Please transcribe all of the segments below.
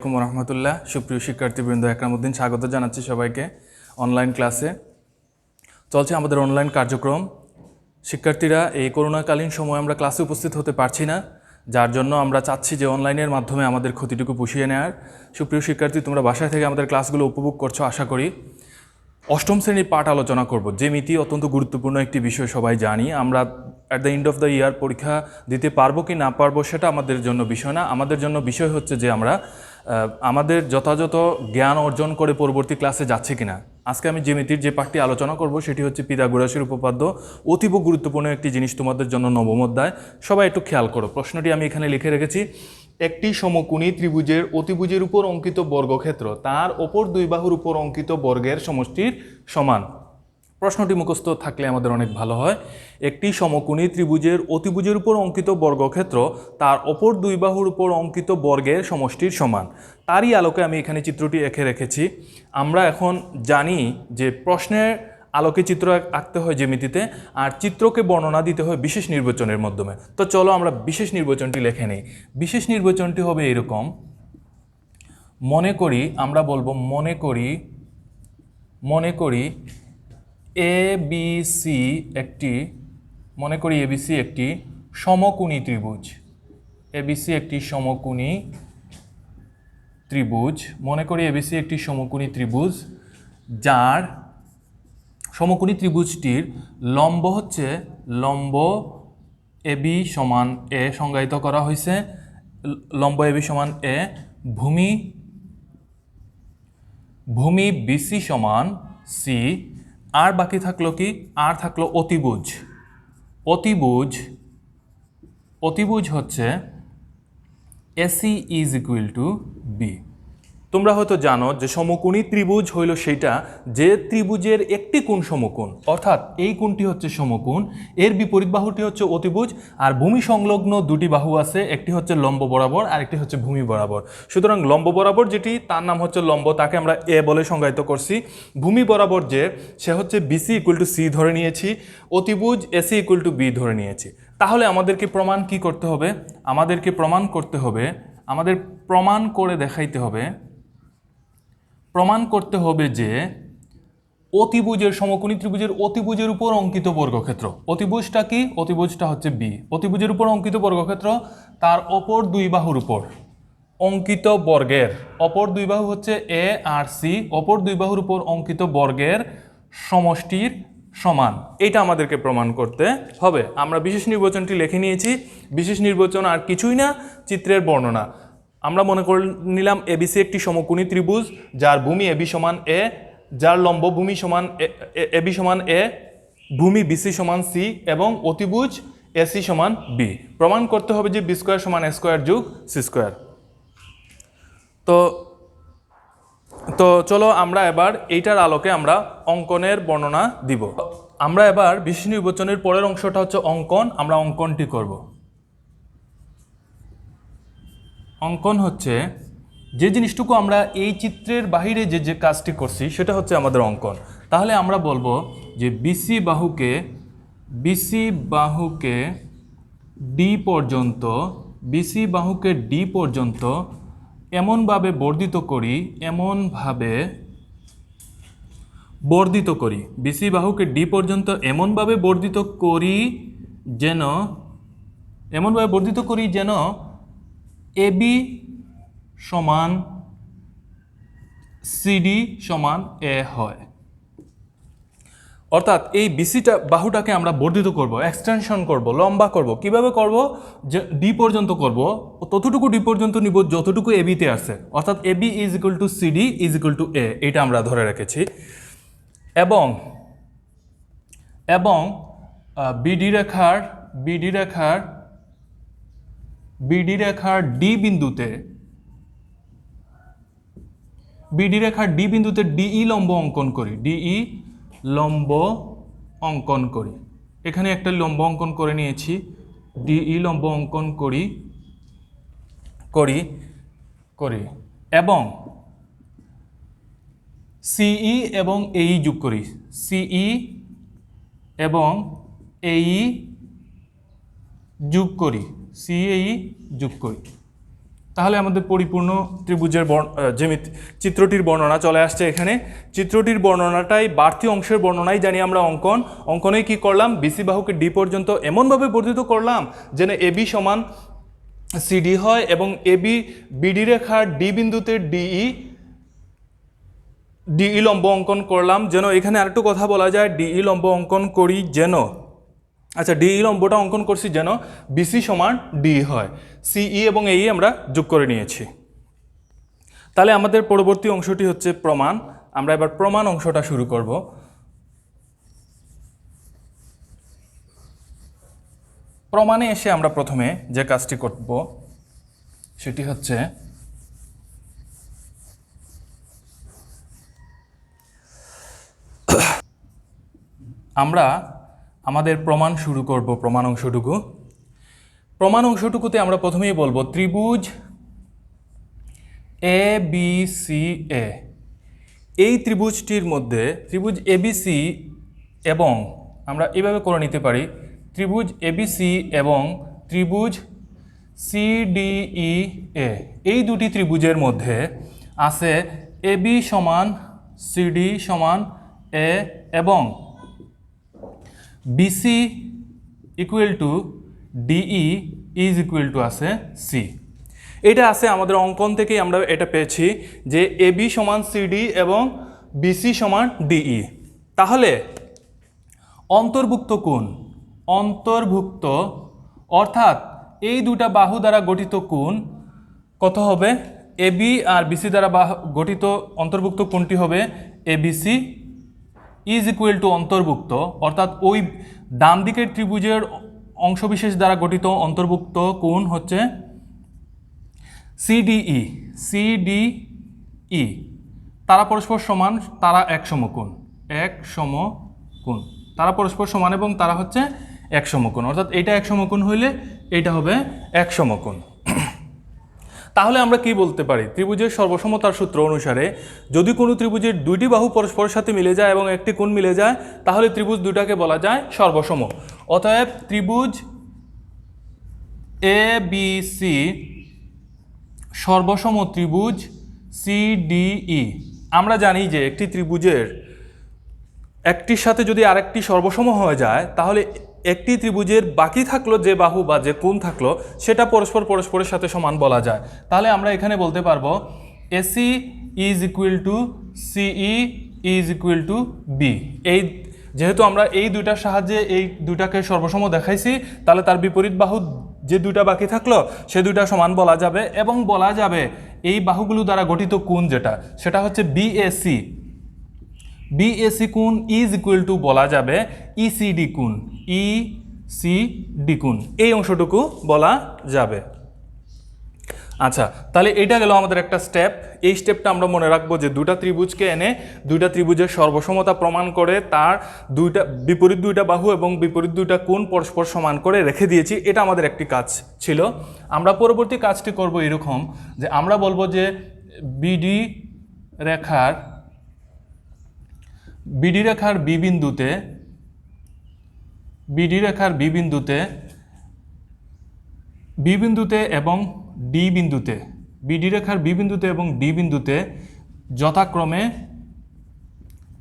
আসসালামু রহমতুল্লাহ। সুপ্রিয় শিক্ষার্থীবৃন্দ, একরামউদ্দিন স্বাগত জানাচ্ছি সবাইকে অনলাইন ক্লাসে। চলছে আমাদের অনলাইন কার্যক্রম। শিক্ষার্থীরা এই করোনাকালীন সময়ে আমরা ক্লাসে উপস্থিত হতে পারছি না, যার জন্য আমরা চাচ্ছি যে অনলাইনের মাধ্যমে আমাদের ক্ষতিটুকু পুষিয়ে নেওয়ার। সুপ্রিয় শিক্ষার্থী, তোমরা বাসায় থেকে আমাদের ক্লাসগুলো উপভোগ করছো আশা করি। অষ্টম শ্রেণীর পাঠ আলোচনা করব। জ্যামিতি অত্যন্ত গুরুত্বপূর্ণ একটি বিষয়, সবাই জানি। আমরা at the end of the year পরীক্ষা দিতে পারবো কি না পারবো সেটা আমাদের জন্য বিষয় না। আমাদের জন্য বিষয় হচ্ছে যে আমরা আমাদের যথাযথ জ্ঞান অর্জন করে পরবর্তী ক্লাসে যাচ্ছে কিনা। আজকে আমি জ্যামিতির যে পাঠটি আলোচনা করব সেটি হচ্ছে পিথাগোরাসের উপপাদ্য। অতীব গুরুত্বপূর্ণ একটি জিনিস তোমাদের জন্য নবম অধ্যায়। সবাই একটু খেয়াল করো, প্রশ্নটি আমি এখানে লিখে রেখেছি। একটি সমকোণী ত্রিভুজের অতিভুজের উপর অঙ্কিত বর্গক্ষেত্র তার অপর দুই বাহুর উপর অঙ্কিত বর্গের সমষ্টির সমান। প্রশ্নটি মুখস্থ থাকলে আমাদের অনেক ভালো হয়। একটি সমকোণী ত্রিভুজের অতিভুজের উপর অঙ্কিত বর্গক্ষেত্র তার অপর দুই বাহুর উপর অঙ্কিত বর্গের সমষ্টির সমান। তারই আলোকে আমি এখানে চিত্রটি এঁকে রেখেছি। আমরা এখন জানি যে প্রশ্নের আলোকে চিত্র আঁকতে হয় জ্যামিতিতে, আর চিত্রকে বর্ণনা দিতে হয় বিশেষ নির্বাচনের মাধ্যমে। তো চলো আমরা বিশেষ নির্বাচনটি লিখে নিই। বিশেষ নির্বাচনটি হবে এরকম। মনে করি, আমরা বলবো মনে করি এবিসি একটি সমকোণী ত্রিভুজ। এবিসি একটি সমকোণী ত্রিভুজ। মনে করি এবিসি একটি সমকোণী ত্রিভুজ, যার সমকোণী ত্রিভুজটির লম্ব হচ্ছে লম্ব এবি সমান এ সংজ্ঞায়িত করা হয়েছে। লম্ব এবি সমান এ, ভূমি বিসি সমান সি। আর বাকি থাকলো কি? আর থাকলো অতিভুজ। অতিভুজ হচ্ছে AC is equal to B. তোমরা হয়তো জানো যে সমকোণী ত্রিভুজ হইল সেইটা যে ত্রিভুজের একটি কোণ সমকোণ, অর্থাৎ এই কোণটি হচ্ছে সমকোণ, এর বিপরীত বাহুটি হচ্ছে অতিভুজ, আর ভূমি সংলগ্ন দুটি বাহু আছে, একটি হচ্ছে লম্ব বরাবর আর একটি হচ্ছে ভূমি বরাবর। সুতরাং লম্ব বরাবর যেটি, তার নাম হচ্ছে লম্ব, তাকে আমরা এ বলে সংজ্ঞায়িত করছি। ভূমি বরাবর যে, সে হচ্ছে বিসি ইকুয়াল টু সি ধরে নিয়েছি। অতিভুজ এসি ইকুয়াল টু বি ধরে নিয়েছি। তাহলে আমাদেরকে প্রমাণ কি করতে হবে? আমাদের প্রমাণ করে দেখাইতে হবে। প্রমাণ করতে হবে যে অতিভুজের, সমকোণী ত্রিভুজের অতিভুজের উপর অঙ্কিত বর্গক্ষেত্র, অতিভুজটা কি? অতিভুজটা হচ্ছে বি। অতিভুজের উপর অঙ্কিত বর্গক্ষেত্র তার অপর দুই বাহুর উপর অঙ্কিত বর্গের, অপর দুই বাহু হচ্ছে এ আর সি, অপর দুই বাহুর উপর অঙ্কিত বর্গের সমষ্টির সমান। এটা আমাদেরকে প্রমাণ করতে হবে। আমরা বিশেষ নির্বাচনটি লিখে নিয়েছি। বিশেষ নির্বাচন আর কিছুই না, চিত্রের বর্ণনা। আমরা মনে করে নিলাম এবিসি একটি সমকোণী ত্রিভুজ, যার ভূমি এবি সমান এ, যার লম্ব ভূমি সমান এবি সমান এ, ভূমি বিসি সমান সি এবং অতিভুজ এসি সমান বি। প্রমাণ করতে হবে যে বি স্কোয়ার সমান এ স্কোয়ার যোগ সি স্কোয়ার। তো চলো আমরা এবার এইটার আলোকে আমরা অঙ্কনের বর্ণনা দিব। আমরা এবার বিশেষ নির্বাচনের পরের অংশটা হচ্ছে অঙ্কন। আমরা অঙ্কনটি করব। অঙ্কন হচ্ছে যে জিনিসটুকু আমরা এই চিত্রের বাহিরে যে কাজটি করছি সেটা হচ্ছে আমাদের অঙ্কন। তাহলে আমরা বলবো যে বিসি বাহুকে ডি পর্যন্ত এমনভাবে বর্ধিত করি, বিসি বাহুকে ডি পর্যন্ত এমনভাবে বর্ধিত করি যেন এবি সমান সিডি সমান এ হয়। অর্থাৎ এই বিসিটা বাহুটাকে আমরা বর্ধিত করব, এক্সটেনশন করব, লম্বা করব। কিভাবে করব? যে ডি পর্যন্ত করব, ততটুকু ডি পর্যন্ত নিব যতটুকু এবিতে আছে। অর্থাৎ AB is equal to CD is equal to A, এটা আমরা ধরে রেখেছি। এবং বিডি রেখার ডি বিন্দুতে ডিই লম্ব অঙ্কন করি। এখানে একটা লম্ব অঙ্কন করে নিয়েছি, ডিই লম্ব অঙ্কন করি এবং সিই এবং এই যোগ করি। সিই এবং এই যোগ করি। তাহলে আমাদের পরিপূর্ণ ত্রিভুজের চিত্রটির বর্ণনা চলে আসছে এখানে। চিত্রটির বর্ণনাটাই বাড়তি অংশের বর্ণনাই জানি আমরা অঙ্কনে কি করলাম, বিসি বাহুকে ডি পর্যন্ত এমনভাবে বর্ধিত করলাম যেন এবি সমান সিডি হয় এবং এবি বিডি রেখার ডি বিন্দুতে ডিই লম্ব অঙ্কন করলাম যেন এখানে আরেকটু কথা বলা যায়, ডিই লম্ব অঙ্কন করি যেন, আচ্ছা ডিই লম্বটা অঙ্কন করছি যেন বিসি সমান ডি হয়। সিই এবং এই আমরা যোগ করে নিয়েছি। তাহলে আমাদের পরবর্তী অংশটি হচ্ছে প্রমাণ। আমরা এবার প্রমাণ অংশটা শুরু করব। প্রমাণে এসে আমরা প্রথমে যে কাজটি করব সেটি হচ্ছে আমরা আমাদের প্রমাণ শুরু করব। প্রমাণ অংশটুকুতে আমরা প্রথমেই বলবো ত্রিভুজ এ বি সি এ, এই ত্রিভুজটির মধ্যে ত্রিভুজ এবিসি এবং আমরা এভাবে করে নিতে পারি ত্রিভুজ এবিসি এবং ত্রিভুজ সিডিই এ, এই দুটি ত্রিভুজের মধ্যে আছে এবি সমান সিডি সমান এ এবং BC equal to DE is equal to আছে সি। এটা আছে আমাদের অঙ্কন থেকেই আমরা এটা পেয়েছি যে এবি সমান সিডি এবং বিসি সমান ডিই। তাহলে অন্তর্ভুক্ত কোণ, অন্তর্ভুক্ত অর্থাৎ এই দুটা বাহু দ্বারা গঠিত কোণ কত হবে, এবি আর বিসি দ্বারা গঠিত অন্তর্ভুক্ত কোণটি হবে এবিসি ইজ ইকুয়াল টু অন্তর্ভুক্ত অর্থাৎ ওই ডান দিকের ত্রিভুজের অংশবিশেষ দ্বারা গঠিত অন্তর্ভুক্ত কোণ হচ্ছে সিডিই। তারা পরস্পর সমান, তারা এক সমকোণ, তারা পরস্পর সমান এবং তারা হচ্ছে এক সমকোণ, অর্থাৎ এটা এক সমকোণ হইলে এটা হবে এক সমকোণ। তাহলে আমরা কি বলতে পারি, ত্রিভুজের সর্বসমতার সূত্র অনুসারে যদি কোনো ত্রিভুজের দুইটি বাহু পরস্পরের সাথে মিলে যায় এবং একটি কোণ মিলে যায় তাহলে ত্রিভুজ দুটাকে বলা যায় সর্বসম। অতএব ত্রিভুজ এ বি সি সর্বসম ত্রিভুজ সিডিই। আমরা জানি যে একটি ত্রিভুজের একটির সাথে যদি আরেকটি সর্বসম হয়ে যায় তাহলে একটি ত্রিভুজের বাকি থাকলো যে বাহু বা যে কোণ থাকলো সেটা পরস্পরের সাথে সমান বলা যায়। তাহলে আমরা এখানে বলতে পারবো এসি ইজ ইকুয়াল টু সিই ইজ ইকুয়াল টু বি। এই যেহেতু আমরা এই দুইটার সাহায্যে এই দুইটাকে সর্বসম দেখাইছি তাহলে তার বিপরীত বাহু যে দুইটা বাকি থাকলো সে দুইটা সমান বলা যাবে এবং বলা যাবে এই বাহুগুলো দ্বারা গঠিত কোণ সেটা হচ্ছে বিএসি। বিএসি কোণ ইজ ইকুয়াল টু বলা যাবে ইসিডি কোণ, ইসিডি কোণ, এই অংশটুকু বলা যাবে। আচ্ছা, তাহলে এটা গেল আমাদের একটা স্টেপ। এই স্টেপটা আমরা মনে রাখবো যে দুটা ত্রিভুজকে এনে দুইটা ত্রিভুজের সর্বসমতা প্রমাণ করে তার বিপরীত দুইটা বাহু এবং বিপরীত দুইটা কোণ পরস্পর সমান করে রেখে দিয়েছি। এটা আমাদের একটি কাজ ছিল। আমরা পরবর্তী কাজটি করব এরকম যে আমরা বলবো যে বিডি রেখার বি বিন্দুতে এবং ডি বিন্দুতে, বিডি রেখার বি বিন্দুতে এবং ডি বিন্দুতে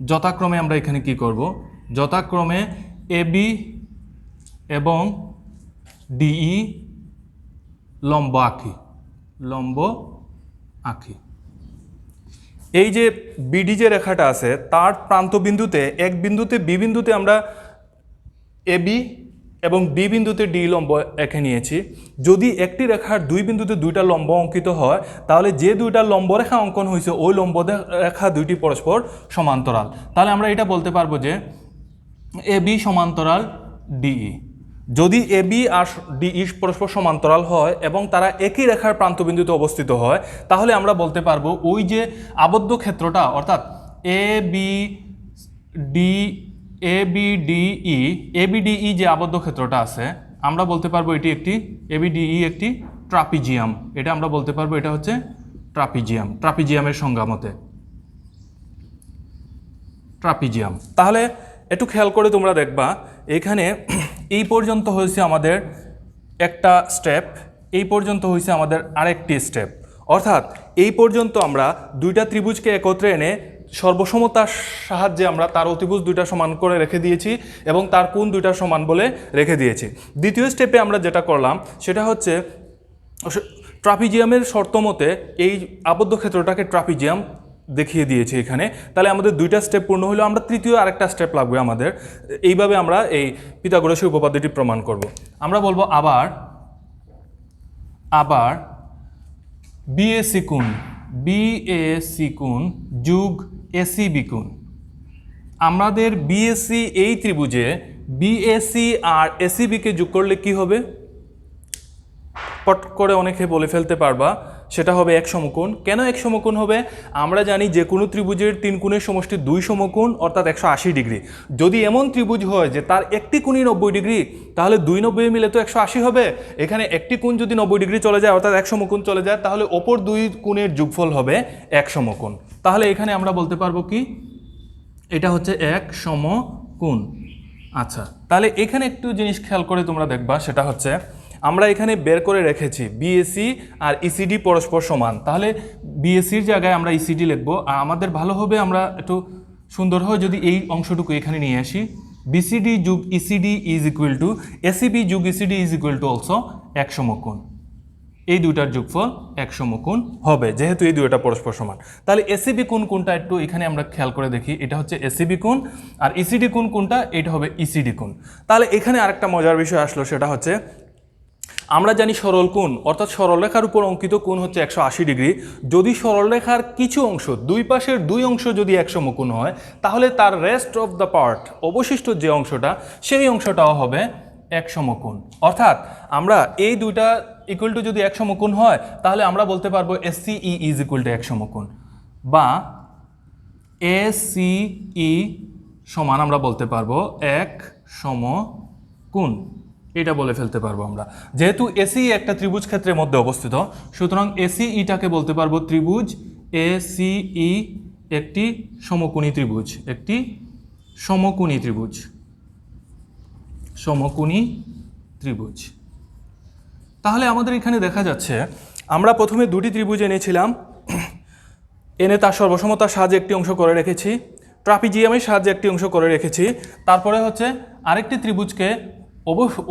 যথাক্রমে আমরা এখানে কি করব, যথাক্রমে এবি এবং ডিই লম্ব আঁকি। এই যে বিডি যে রেখাটা আছে তার প্রান্ত বিন্দুতে এক বিন্দুতে বি বিন্দুতে আমরা এবি এবং ডি বিন্দুতে ডি লম্ব এঁকে নিয়েছি। যদি একটি রেখার দুই বিন্দুতে দুইটা লম্ব অঙ্কিত হয় তাহলে যে দুইটা লম্ব রেখা অঙ্কন হয়েছে ওই লম্ব রেখা দুইটি পরস্পর সমান্তরাল। তাহলে আমরা এটা বলতে পারবো যে এবি সমান্তরাল ডিই। যদি এবি আর ডিই পরস্পর সমান্তরাল হয় এবং তারা একই রেখার প্রান্তবিন্দুতে অবস্থিত হয় তাহলে আমরা বলতে পারবো ওই যে আবদ্ধ ক্ষেত্রটা অর্থাৎ এবিডিই যে আবদ্ধ ক্ষেত্রটা আছে আমরা বলতে পারবো এটি একটি এবিডিই একটি ট্রাপিজিয়াম। এটা আমরা বলতে পারবো এটা হচ্ছে ট্রাপিজিয়ামের সংজ্ঞা মতে ট্রাপিজিয়াম। তাহলে একটু খেয়াল করে তোমরা দেখবা এখানে এই পর্যন্ত হয়েছে আমাদের একটা স্টেপ। এই পর্যন্ত হয়েছে আমাদের আরেকটি স্টেপ, অর্থাৎ এই পর্যন্ত আমরা দুইটা ত্রিভুজকে একত্রে এনে সর্বসমতার সাহায্যে আমরা তার অতিভুজ দুইটা সমান করে রেখে দিয়েছি এবং তার কোণ দুইটা সমান বলে রেখে দিয়েছি। দ্বিতীয় স্টেপে আমরা যেটা করলাম সেটা হচ্ছে ট্রাপিজিয়ামের শর্ত মতে এই আবদ্ধ ক্ষেত্রটাকে ট্রাপিজিয়াম দেখিয়ে দিয়েছি এখানে। তাহলে আমাদের দুইটা স্টেপ পূর্ণ হলো, আমরা তৃতীয় আরেকটা স্টেপ লাগবে আমাদের। এইভাবে আমরা এই পিথাগোরাসের উপপাদ্যটি প্রমাণ করব। আমরা বলবো আবার বিএসি কোণ যোগ এসিবি কোণ। আমাদের বিএসি এই ত্রিভুজে বিএসি আর এসিবিকে যোগ করলে কি হবে? পট করে অনেকে বলে ফেলতে পারবা, সেটা হবে এক সমকোণ। কেন এক সমকোণ হবে? আমরা জানি যে কোনো ত্রিভুজের 3 কোণের সমষ্টি 2 সমকোণ অর্থাৎ 180 ডিগ্রি। যদি এমন ত্রিভুজ হয় যে তার একটি কোণই 90 ডিগ্রি, তাহলে 2 90 মিলে তো 180 হবে। এখানে একটি কোণ যদি 90 ডিগ্রি চলে যায় অর্থাৎ এক সমকোণ চলে যায়, তাহলে অপর 2 কোণের যোগফল হবে এক সমকোণ। তাহলে এখানে আমরা বলতে পারবো কি এটা হচ্ছে এক সমকোণ। আচ্ছা, তাহলে এখানে একটু জিনিস খেয়াল করে তোমরা দেখবা, সেটা হচ্ছে আমরা এখানে বের করে রেখেছি বিএসি আর ইসিডি পরস্পর সমান। তাহলে বিএসির জায়গায় আমরা ইসিডি লিখবো। আর আমাদের ভালো হবে, আমরা একটু সুন্দর হয় যদি এই অংশটুকু এখানে নিয়ে আসি। বিসিডি যোগ ECD is equal to ACB যোগ ECD is equal to also এক সমকোণ। এই দুইটার যোগফল এক সমকোণ হবে, যেহেতু এই দুইটা পরস্পর সমান। তাহলে এসিবি কোণ কোনটা একটু এখানে আমরা খেয়াল করে দেখি। এটা হচ্ছে এসিবি কোণ, আর ইসিডি কোণ কোনটা? এটা হবে ইসিডি কোণ। তাহলে এখানে আরেকটা মজার বিষয় আসলো, সেটা হচ্ছে আমরা জানি সরল কোণ অর্থাৎ সরলরেখার উপর অঙ্কিত কোণ হচ্ছে 180 ডিগ্রি। যদি সরলরেখার কিছু অংশ, দুই পাশের 2 অংশ যদি এক সমকোণ হয়, তাহলে তার রেস্ট অফ দ্য পার্ট, অবশিষ্ট যে অংশটা, সেই অংশটাও হবে এক সমকোণ। অর্থাৎ আমরা এই দুইটা ইকুয়াল টু যদি এক সমকোণ হয়, তাহলে আমরা বলতে পারবো এসসিই ইজ ইকুয়াল টু এক সমকোণ, বা এসিই সমান আমরা বলতে পারবো এক সমকোণ। এটা বলে ফেলতে পারবো আমরা। যেহেতু এসি একটা ত্রিভুজ ক্ষেত্রের মধ্যে অবস্থিত, সুতরাং এসিইটাকে বলতে পারবো ত্রিভুজ এসিই একটি সমকোণী ত্রিভুজ, একটি সমকোণী ত্রিভুজ, সমকোণী ত্রিভুজ। তাহলে আমাদের এখানে দেখা যাচ্ছে আমরা প্রথমে দুটি ত্রিভুজ এনেছিলাম, এনে তার সর্বসমতার সাহায্যে একটি অংশ করে রেখেছি, ট্রাপিজিয়ামের সাহায্যে একটি অংশ করে রেখেছি। তারপরে হচ্ছে আরেকটি ত্রিভুজকে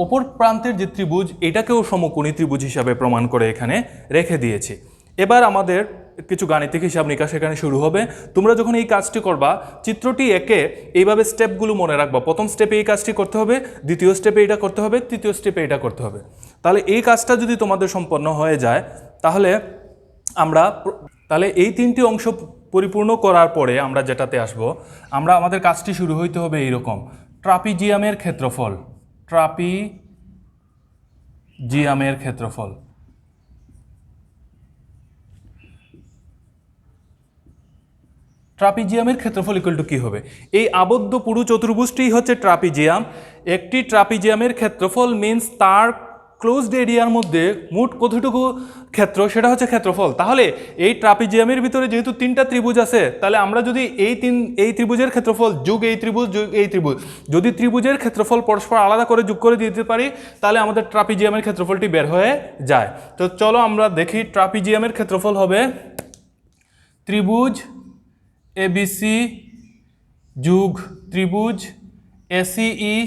অপর প্রান্তের যে ত্রিভুজ, এটাকেও সমকোণী ত্রিভুজ হিসাবে প্রমাণ করে এখানে রেখে দিয়েছি। এবার আমাদের কিছু গাণিতিক হিসাব নিকাশ এখানে শুরু হবে। তোমরা যখন এই কাজটি করবা, চিত্রটি এঁকে এইভাবে স্টেপগুলো মনে রাখবা। প্রথম স্টেপে এই কাজটি করতে হবে, দ্বিতীয় স্টেপে এটা করতে হবে, তৃতীয় স্টেপে এটা করতে হবে। তাহলে এই কাজটা যদি তোমাদের সম্পন্ন হয়ে যায়, তাহলে এই 3টি অংশ পরিপূর্ণ করার পরে আমরা যেটাতে আসব, আমাদের কাজটি শুরু হইতে হবে এইরকম। ট্রাপিজিয়ামের ক্ষেত্রফল, ট্রাপিজিয়ামের ক্ষেত্রফল, ট্রাপিজিয়ামের ক্ষেত্রফল ইকুয়াল টু কী হবে? এই আবদ্ধ পুরু চতুর্ভুজটি হচ্ছে ট্রাপিজিয়াম। একটি ট্রাপিজিয়ামের ক্ষেত্রফল মিন্স তার ক্লোজড এরিয়ার মধ্যে মোট কতটুকু ক্ষেত্র, সেটা হচ্ছে ক্ষেত্রফল। তাহলে এই ট্রাপিজিয়ামের ভিতরে যেহেতু 3টা ত্রিভুজ আছে, তাহলে আমরা যদি এই ত্রিভুজের ক্ষেত্রফল যোগ এই ত্রিভুজ যোগ এই ত্রিভুজ, যদি ত্রিভুজের ক্ষেত্রফল পরস্পর আলাদা করে যোগ করে দিতে পারি, তাহলে আমাদের ট্রাপিজিয়ামের ক্ষেত্রফলটি বের হয়ে যায়। তো চলো আমরা দেখি, ট্রাপিজিয়ামের ক্ষেত্রফল হবে ত্রিভুজ এবিসি যোগ ত্রিভুজ এসিই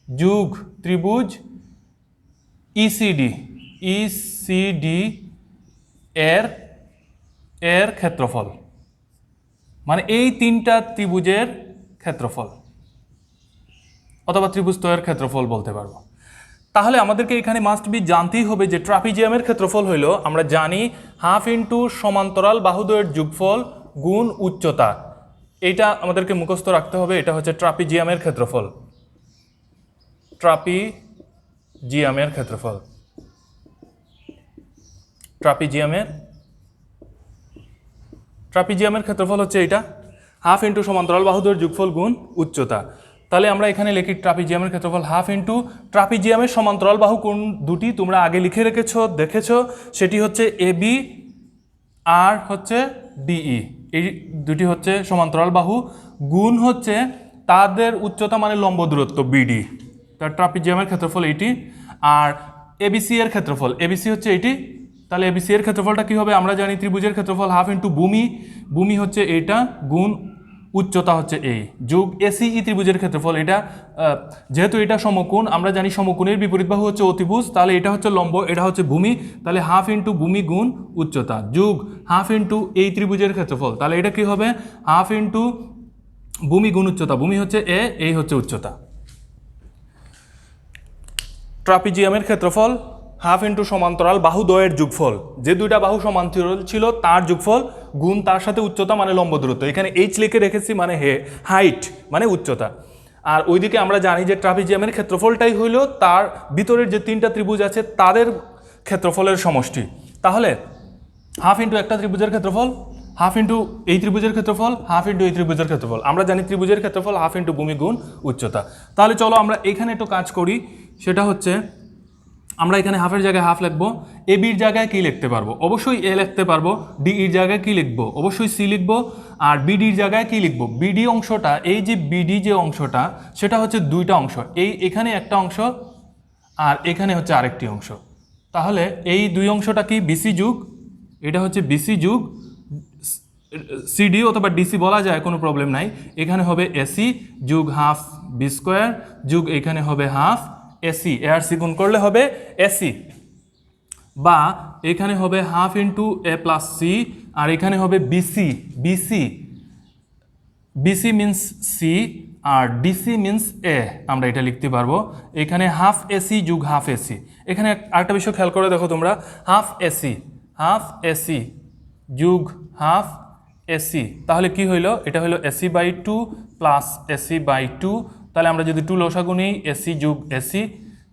যোগ ত্রিভুজ ইসিডি এর ক্ষেত্রফল, মানে এই 3টা ত্রিভুজের ক্ষেত্রফল অথবা ত্রিভুজদ্বয়ের ক্ষেত্রফল বলতে পারবো। তাহলে আমাদেরকে এখানে মাস্ট বি জানতেই হবে যে ট্রাপিজিয়ামের ক্ষেত্রফল হইল, আমরা জানি হাফ ইন্টু সমান্তরাল বাহুদ্বয়ের যোগফল গুণ উচ্চতা। এটা আমাদেরকে মুখস্থ রাখতে হবে। এটা হচ্ছে ট্রাপিজিয়ামের ক্ষেত্রফল, ট্রাপিজিয়ামের ক্ষেত্রফল, ট্রাপিজিয়ামের ক্ষেত্রফল হচ্ছে এটা, হাফ ইন্টু সমান্তরাল বাহুদ্বয়ের যোগফল গুণ উচ্চতা। তাহলে আমরা এখানে লিখি ট্রাপিজিয়ামের ক্ষেত্রফল হাফ ইন্টু ট্রাপিজিয়ামের সমান্তরাল বাহু কোণ দুটি তোমরা আগে লিখে দেখেছো, সেটি হচ্ছে এবি আর হচ্ছে ডিই। এই দুটি হচ্ছে সমান্তরাল বাহু, গুণ হচ্ছে তাদের উচ্চতা মানে লম্ব দূরত্ব বিডি। তার ট্রাপিজিয়ামের ক্ষেত্রফল এইটি। আর এবিসি এর ক্ষেত্রফল, এবিসি হচ্ছে এটি, তাহলে এবিসি এর ক্ষেত্রফলটা কী হবে আমরা জানি ত্রিভুজের ক্ষেত্রফল হাফ ইন্টু ভূমি, ভূমি হচ্ছে এইটা গুণ উচ্চতা হচ্ছে এই যোগ এসিই ত্রিভুজের ক্ষেত্রফল, এটা যেহেতু এটা সমকোণ আমরা জানি সমকোণের বিপরীত বাহু হচ্ছে অতিভুজ, তাহলে এটা হচ্ছে লম্ব, এটা হচ্ছে ভূমি, তাহলে হাফ ইন্টু ভূমি গুণ উচ্চতা যোগ হাফ ইন্টু এই ত্রিভুজের ক্ষেত্রফল, তাহলে এটা কি হবে হাফ ইন্টু ভূমি গুণ উচ্চতা, ভূমি হচ্ছে এ, এই হচ্ছে উচ্চতা। ট্রাপিজিয়ামের ক্ষেত্রফল হাফ ইন্টু সমান্তরাল বাহুদ্বয়ের যোগফল, যে দুইটা বাহু সমান্তরাল ছিল তার যোগফল গুণ তার সাথে উচ্চতা মানে লম্ব দূরত্ব, এখানে এইচ লিখে রেখেছি মানে হাইট মানে উচ্চতা। আর ওইদিকে আমরা জানি যে ট্রাপিজিয়ামের ক্ষেত্রফলটাই হইল তার ভিতরের যে তিনটা ত্রিভুজ আছে তাদের ক্ষেত্রফলের সমষ্টি, তাহলে হাফ ইন্টু একটা ত্রিভুজের ক্ষেত্রফল, হাফ ইন্টু এই ত্রিভুজের ক্ষেত্রফল, হাফ ইন্টু এই ত্রিভুজের ক্ষেত্রফল, আমরা জানি ত্রিভুজের ক্ষেত্রফল হাফ ইন্টু ভূমি গুণ উচ্চতা। তাহলে চলো আমরা এখানে একটু কাজ করি, সেটা হচ্ছে আমরা এখানে হাফের জায়গায় হাফ লিখবো, এ বির জায়গায় কী লিখতে পারবো, অবশ্যই এ লিখতে পারবো, ডি এর জায়গায় কী লিখবো, অবশ্যই সি লিখবো, আর বিডির জায়গায় কী লিখবো, বিডি অংশটা, এই যে বিডি যে অংশটা সেটা হচ্ছে দুইটা অংশ, এই এখানে একটা অংশ আর এখানে হচ্ছে আরেকটি অংশ, তাহলে এই দুই অংশটা কি বিসি যুগ, এটা হচ্ছে বিসি যুগ সিডি অথবা ডিসি বলা যায়, কোনো প্রবলেম নাই, এখানে হবে এসি যুগ হাফ বি স্কোয়ার যুগ এখানে হবে হাফ এসি, এ আর সি গুণ করলে হবে এসি, বা এখানে হবে half into A plus C আর এখানে হবে BC, BC BC means C আর ডিসি মিন্স এ, আমরা এটা লিখতে পারবো, এখানে হাফ এসি যুগ হাফ এসি, এখানে আরেকটা বিষয় খেয়াল করে দেখো তোমরা, হাফ এসি যুগ হাফ এসি, তাহলে কি হইল, এটা হলো AC by two plus AC by two, তাহলে আমরা যদি টু লসাগু নিই এসি যুগ এসি,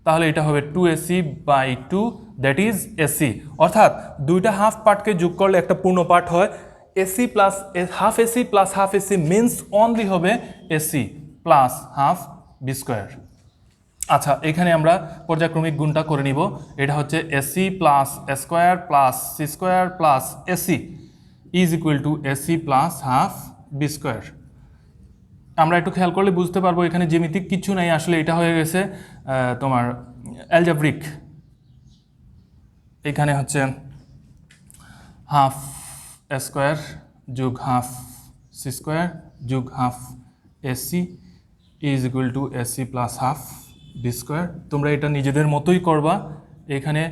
তাহলে এটা হবে two AC by two that is AC, অর্থাৎ দুইটা হাফ পার্টকে যোগ করলে একটা পূর্ণ পার্ট হয়, AC plus half AC means only হবে AC plus half B square. আচ্ছা এখানে আমরা পর্যায়ক্রমিক গুণটা করে নিব, এটা হচ্ছে AC plus A square plus C square plus AC is equal to AC plus half B square. আমরা একটু খেয়াল করলে বুঝতে পারবো এখানে জ্যামিতিক কিছু নাই, আসলে এটা হয়ে গেছে তোমার অ্যালজেব্রিক, এখানে হচ্ছে হাফ এ স্কোয়ার যুগ হাফ সি স্কোয়ার যুগ half AC is equal to AC plus half B square. তোমরা এটা নিজেদের মতোই করবা, এখানে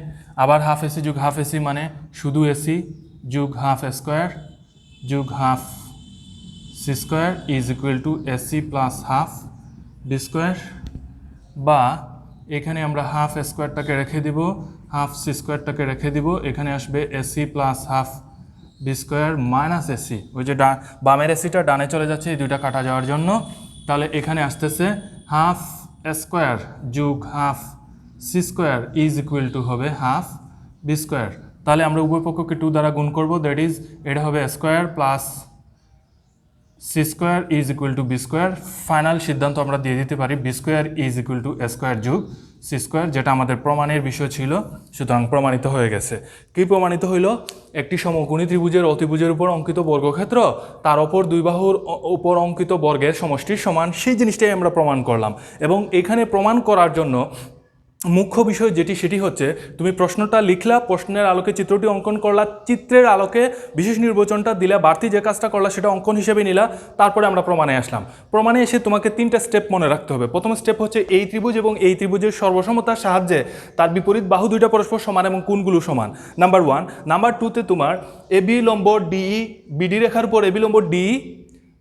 আবার হাফ এসি যুগ হাফ এসি মানে শুধু এসি যুগ হাফ স্কোয়ার যুগ half C square is equal to AC plus half B square, বা এখানে আমরা হাফ স্কোয়ারটাকে রেখে দিব, হাফ সি স্কোয়ারটাকে রেখে দিব, এখানে আসবে AC plus half B square minus AC, ওই যে বামের এসিটা ডানে চলে যাচ্ছে এই দুইটা কাটা যাওয়ার জন্য, তাহলে এখানে আসতেছে হাফ স্কোয়ার যুগ half C square is equal to হবে হাফ বি স্কোয়ার, তাহলে আমরা উভয় পক্ষকে টু দ্বারা গুণ করবো, দ্যাট ইজ এটা হবে square plus C square is equal to B square. Final সিদ্ধান্ত আমরা দিয়ে দিতে পারি B square is equal to A square যুগ সি স্কোয়ার, যেটা আমাদের প্রমাণের বিষয় ছিল, সুতরাং প্রমাণিত হয়ে গেছে। কি প্রমাণিত হইল, একটি সমকোণী ত্রিভুজের অতিভুজের উপর অঙ্কিত বর্গক্ষেত্র তার ওপর দুই বাহুর উপর অঙ্কিত বর্গের সমষ্টির সমান, সেই জিনিসটাই আমরা প্রমাণ করলাম। এবং এখানে প্রমাণ করার জন্য মুখ্য বিষয় সেটি হচ্ছে তুমি প্রশ্নটা লিখলা, প্রশ্নের আলোকে চিত্রটি অঙ্কন করলা, চিত্রের আলোকে বিশেষ নির্বাচনটা দিলা, বাড়তি যে কাজটা করলা সেটা অঙ্কন হিসেবে নিলা, তারপরে আমরা প্রমাণে আসলাম। প্রমাণে এসে তোমাকে তিনটা স্টেপ মনে রাখতে হবে। প্রথম স্টেপ হচ্ছে এই ত্রিভুজ এবং এই ত্রিভুজের সর্বসমতার সাহায্যে তার বিপরীত বাহু দুইটা পরস্পর সমান এবং কোণগুলো সমান, নাম্বার ওয়ান। নাম্বার টুতে তোমার এবি লম্ব ডিই, বিডি রেখার উপর এবি লম্ব ডিই,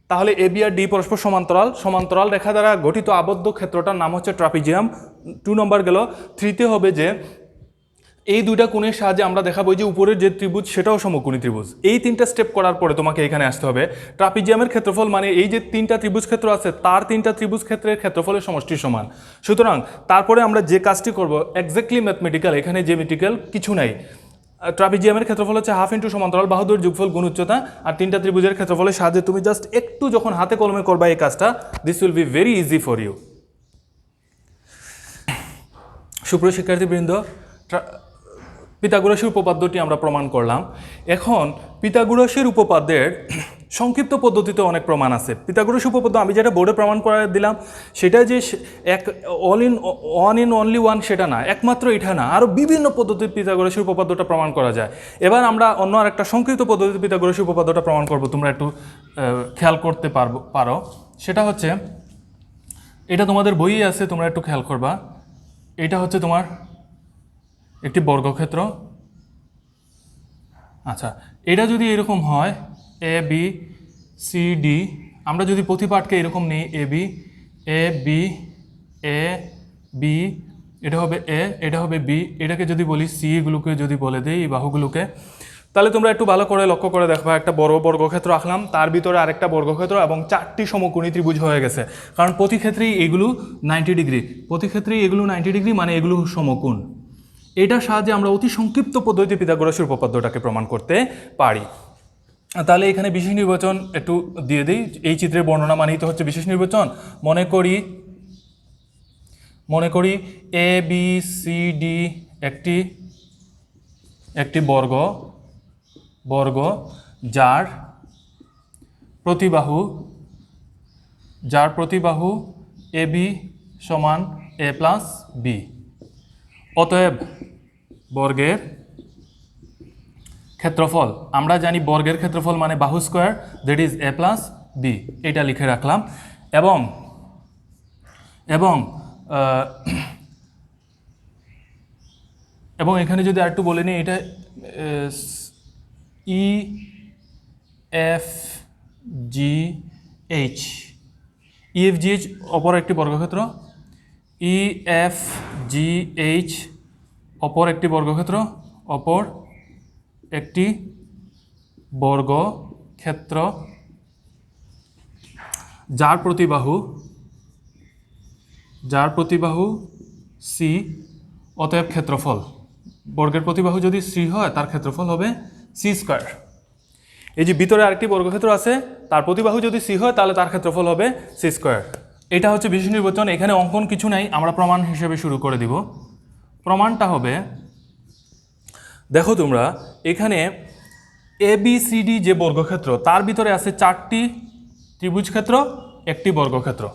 তাহলে এবি আর ডি পরস্পর সমান্তরাল, সমান্তরাল রেখা দ্বারা গঠিত আবদ্ধ ক্ষেত্রটার নাম হচ্ছে ট্রাপিজিয়াম। 2 নম্বর গেল। 3তে হবে যে এই দুইটা কোণের সাহায্যে আমরা দেখাবো যে উপরের যে ত্রিভুজ সেটাও সমকোণী ত্রিভুজ। এই তিনটা স্টেপ করার পরে তোমাকে এখানে আসতে হবে ট্রাপিজিয়ামের ক্ষেত্রফল মানে এই যে তিনটা ত্রিভুজ ক্ষেত্র আছে তার তিনটা ত্রিভুজ ক্ষেত্রের ক্ষেত্রফলের সমষ্টি সমান। সুতরাং তারপরে আমরা যে কাজটি করব এক্স্যাক্টলি ম্যাথমেটিক্যাল, এখানে জ্যামিতিক্যাল কিছু নাই। ট্রাপিজিয়ামের ক্ষেত্রফল হচ্ছে হাফ ইন্টু সমান্তরাল বাহুদের যোগফল গুণ উচ্চতা, আর তিনটা ত্রিভুজের ক্ষেত্রফলের সাহায্যে তুমি জাস্ট একটু যখন হাতে কলমে করবা এই কাজটা, this will be very easy for you. সুপ্রিয় শিক্ষার্থীবৃন্দ, পিথাগোরাসের উপপাদ্যটি আমরা প্রমাণ করলাম। এখন পিথাগোরাসের উপপাদ্যের সংক্ষিপ্ত পদ্ধতিতে অনেক প্রমাণ আছে। পিথাগোরাস উপপাদ্য আমি যেটা বোর্ডে প্রমাণ করে দিলাম সেটা যে এক ওয়ান ইন অনলি ওয়ান সেটা না, একমাত্র এটা না, আরও বিভিন্ন পদ্ধতিতে পিথাগোরাসের উপপাদ্যটা প্রমাণ করা যায়। এবার আমরা অন্য আরেকটা সংক্ষিপ্ত পদ্ধতিতে পিথাগোরাসের উপপাদ্যটা প্রমাণ করব, তোমরা একটু খেয়াল করতে পারো। সেটা হচ্ছে, এটা তোমাদের বইয়ে আছে, তোমরা একটু খেয়াল করবা। এটা হচ্ছে তোমার একটি বর্গক্ষেত্র। আচ্ছা, এটা যদি এরকম হয় এ বি সি ডি, আমরা যদি প্রতি পার্টকে এরকম নিই এ বি এ বি, এটা হবে এ, এটা হবে বি, এটাকে যদি বলি সি, এগুলোকে যদি বলে দিই এই বাহুগুলোকে, তাহলে তোমরা একটু ভালো করে লক্ষ্য করে দেখবা, একটা বড় বর্গক্ষেত্র আঁকলাম, তার ভিতরে আরেকটা বর্গক্ষেত্র এবং 4টি সমকোণী ত্রিভুজ হয়ে গেছে। কারণ প্রতি ক্ষেত্রেই এগুলো 90 ডিগ্রি, প্রতি ক্ষেত্রেই এগুলো 90 ডিগ্রি, মানে এগুলো সমকোণ। এটার সাহায্যে আমরা অতি সংক্ষিপ্ত পদ্ধতিতে পিথাগোরাসের উপপাদ্যটাকে প্রমাণ করতে পারি। তাহলে এখানে বিশেষ নির্বাচন একটু দিয়ে দিই। এই চিত্রের বর্ণনা মানেই তো হচ্ছে বিশেষ নির্বাচন। মনে করি এ বি সি ডি একটি বর্গ যার প্রতিবাহু এ বি সমান এ প্লাস বি। অতএব বর্গের ক্ষেত্রফল, আমরা জানি বর্গের ক্ষেত্রফল মানে বাহু square, that is A plus B. এটা লিখে রাখলাম। এবং এখানে যদি আরেকটু বলে নিই, এটা ই এফ জি এইচ, ইএফজিএইচ অপর একটি বর্গক্ষেত্র, ই এফ জি এইচ অপর একটি বর্গক্ষেত্র, অপর একটি বর্গক্ষেত্র যার প্রতিবাহু সি, অতএব ক্ষেত্রফল, বর্গের প্রতিবাহু যদি সি হয় তার ক্ষেত্রফল হবে সি স্কোয়ার। এই যে ভিতরে আরেকটি বর্গক্ষেত্র আছে, তার প্রতিবাহু যদি সি হয় তাহলে তার ক্ষেত্রফল হবে সি স্কোয়ার। এটা হচ্ছে বিশেষ নির্বাচন। এখানে অঙ্কন কিছু নাই, আমরা প্রমাণ হিসেবে শুরু করে দিব। প্রমাণটা হবে, দেখো তোমরা এখানে এ বি সি ডি যে বর্গক্ষেত্র, তার ভিতরে আছে 4টি ত্রিভুজ ক্ষেত্র, একটি বর্গক্ষেত্র।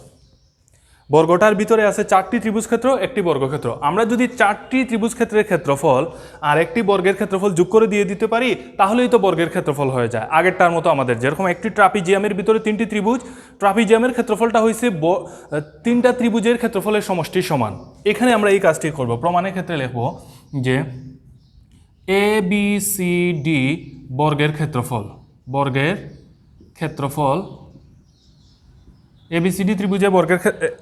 বর্গটার ভিতরে আছে 4টি ত্রিভুজ ক্ষেত্র, একটি বর্গক্ষেত্র। আমরা যদি 4টি ত্রিভুজ ক্ষেত্রের ক্ষেত্রফল আর একটি বর্গের ক্ষেত্রফল যোগ করে দিয়ে দিতে পারি, তাহলেই তো বর্গের ক্ষেত্রফল হয়ে যায়। আগেরটার মতো আমাদের যেরকম একটি ট্রাপিজিয়ামের ভিতরে 3টি ত্রিভুজ, ট্রাপিজিয়ামের ক্ষেত্রফলটা হয়েছে 3টা ত্রিভুজের ক্ষেত্রফলের সমষ্টির সমান। এখানে আমরা এই কাজটি করব। প্রমাণের ক্ষেত্রে লিখব যে এ বি সি ডি বর্গের ক্ষেত্রফল এবিসিডি ত্রিভুজের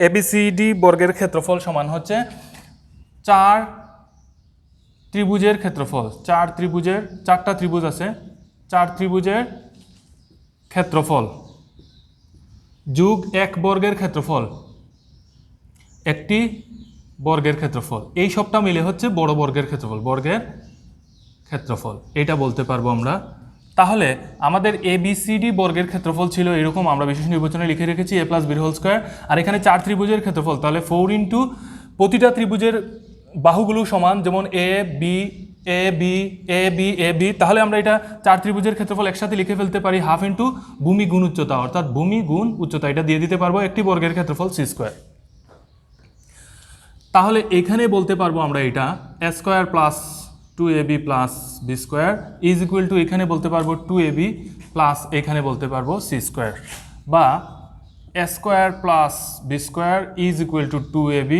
এবিসিডি বর্গের ক্ষেত্রফল সমান হচ্ছে 4 ত্রিভুজের ক্ষেত্রফল, 4টা ত্রিভুজ আছে, 4 ত্রিভুজের ক্ষেত্রফল যোগ এক বর্গের ক্ষেত্রফল, একটি বর্গের ক্ষেত্রফল। এই সবটা মিলে হচ্ছে বড় বর্গের ক্ষেত্রফল, এটা বলতে পারবো আমরা। তাহলে আমাদের এ বি সি ডি বর্গের ক্ষেত্রফল ছিল এরকম, আমরা বিশেষ নির্বাচনে লিখে রেখেছি এ প্লাস বির হোল স্কোয়ার। আর এখানে 4 ত্রিভুজের ক্ষেত্রফল, তাহলে 4 ইন্টু প্রতিটা ত্রিভুজের বাহুগুলো সমান, যেমন A B A B A B A B, তাহলে আমরা এটা 4 ত্রিভুজের ক্ষেত্রফল একসাথে লিখে ফেলতে পারি হাফ ইন্টু ভূমি গুণ উচ্চতা, অর্থাৎ ভূমি গুণ উচ্চতা, এটা দিয়ে দিতে পারবো একটি বর্গের ক্ষেত্রফল সি স্কোয়ার। তাহলে এখানে বলতে পারবো আমরা এটা A square plus 2ab plus B square is equal to, এখানে বলতে পারবো 2ab প্লাস এখানে বলতে পারবো সি স্কোয়ার, বা A square plus B square is equal to 2ab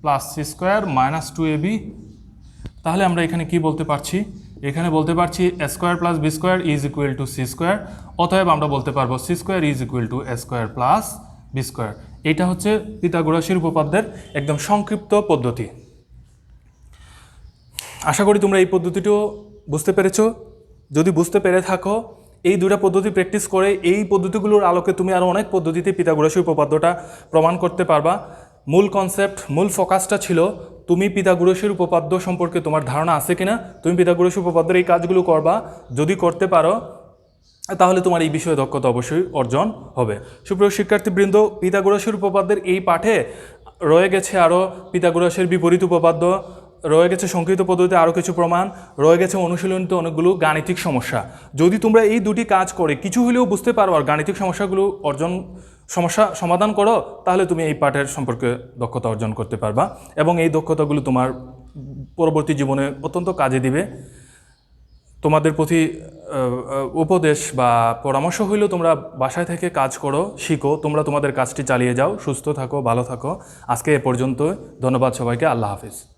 plus C square minus 2ab। তাহলে আমরা এখানে কি বলতে পারছি? এখানে বলতে পারছি A square plus B square is equal to C square, অতএব আমরা বলতে পারবো C square is equal to A square plus B square. এটা হচ্ছে পিথাগোরাসের উপপাদ্যের একদম সংক্ষিপ্ত পদ্ধতি। আশা করি তোমরা এই পদ্ধতিটিও বুঝতে পেরেছো। যদি বুঝতে পেরে থাকো, এই দুটা পদ্ধতি প্র্যাকটিস করে এই পদ্ধতিগুলোর আলোকে তুমি আরও অনেক পদ্ধতিতে পিথাগোরাসের উপপাদ্যটা প্রমাণ করতে পারবা। মূল কনসেপ্ট, মূল ফোকাসটা ছিল তুমি পিথাগোরাসের উপপাদ্য সম্পর্কে তোমার ধারণা আছে কিনা, তুমি পিথাগোরাসের উপপাদ্যের এই কাজগুলো করবা। যদি করতে পারো তাহলে তোমার এই বিষয়ে দক্ষতা অবশ্যই অর্জন হবে। সুপ্রিয় শিক্ষার্থীবৃন্দ, পিথাগোরাসের উপপাদ্যের এই পাঠে রয়ে গেছে আরও পিথাগোরাসের বিপরীত উপপাদ্য, রয়ে গেছে সংকৃত পদ্ধতিতে আরও কিছু প্রমাণ, রয়ে গেছে অনুশীলনীতে অনেকগুলো গাণিতিক সমস্যা। যদি তোমরা এই দুটি কাজ করে কিছু হলেও বুঝতে পারো আর গাণিতিক সমস্যাগুলো সমস্যা সমাধান করো, তাহলে তুমি এই পাঠের সম্পর্কে দক্ষতা অর্জন করতে পারবা এবং এই দক্ষতাগুলো তোমার পরবর্তী জীবনে অত্যন্ত কাজে দিবে। তোমাদের প্রতি উপদেশ বা পরামর্শ হইলেও তোমরা বাসায় থেকে কাজ করো, শিখো, তোমরা তোমাদের কাজটি চালিয়ে যাও, সুস্থ থাকো, ভালো থাকো। আজকে এ পর্যন্ত। ধন্যবাদ সবাইকে। আল্লাহ হাফিজ।